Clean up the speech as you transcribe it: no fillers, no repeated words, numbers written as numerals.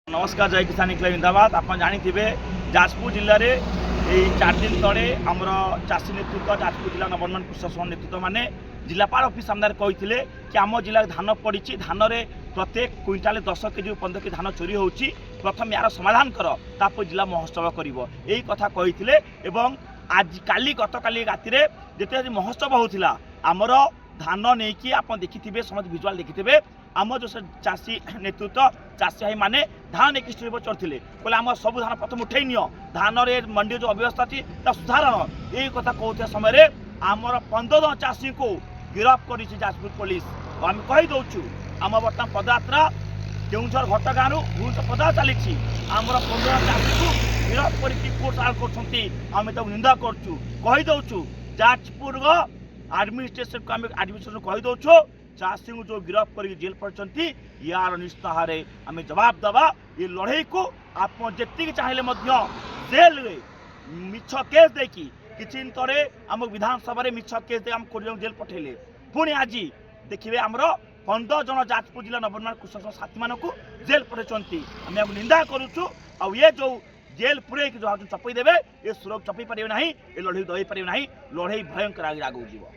नमस्कार जय किसान क्लब जिंदाबाद। आप जानी जाजपुर जिले में यही 4 दिन तले आमर चाषी नेतृत्व जाजपुर जिला नवनिर्माण कृषक संघ नेतृत्व मैंने जिलापाल ऑफिस सामने कहते कि आम जिले धान पड़ी धान में प्रत्येक क्विंटाल 10 केजी 15 केजी धान चोरी होची प्रथम यार समाधान कर तापर जिला महोत्सव कर यही कथा कहते आज काली गतकाली राति जिते महोत्सव होता आमर धान नहीं कि आप देखिथे समझ विजुआल देखिथे आम जो चाषी नेतृत्व चाषी भाई मैंने धान एक स्टेज पर चढ़ते बोले आम सब धान प्रथम उठे नि धान मंडी जो अव्यवस्था अच्छी सुधारण यही कथा कहते समय आमर 15 जन चाषी को गिरफ्त कर जाजपुर पुलिस और आम कहीदे आम बर्तमान पदयात्रा केउझर घटगाँ भुवनेश्वर पदा चली आमर 15 चाषी को गिरफ्त कर निंदा करूँ जाजपुर एडमिनिस्ट्रेशन को आम एडमिनिस्ट्रेशन कहीदे चाषी को जो गिरफ्त कर जेल पड़ते यार निश्चित भाव आम जवाब देवा ये लड़ाई को आप जी चाहिए जेल मिछ केस देखी किसी तरे आम विधानसभा मिछ केस दे आम जेल पठेले पुणी आज देखिए आमर 15 जन जाजपुर जिला नवनिर्माण कृषक साथी मान जेल पठाई आम निंदा करुचु आ ये जो जेल पुरे जो चपई देवे ये सुरक्षा चपई पारे ना ये लड़ाई दई पारे ना लड़ाई भयंकर आगे आगू जीव।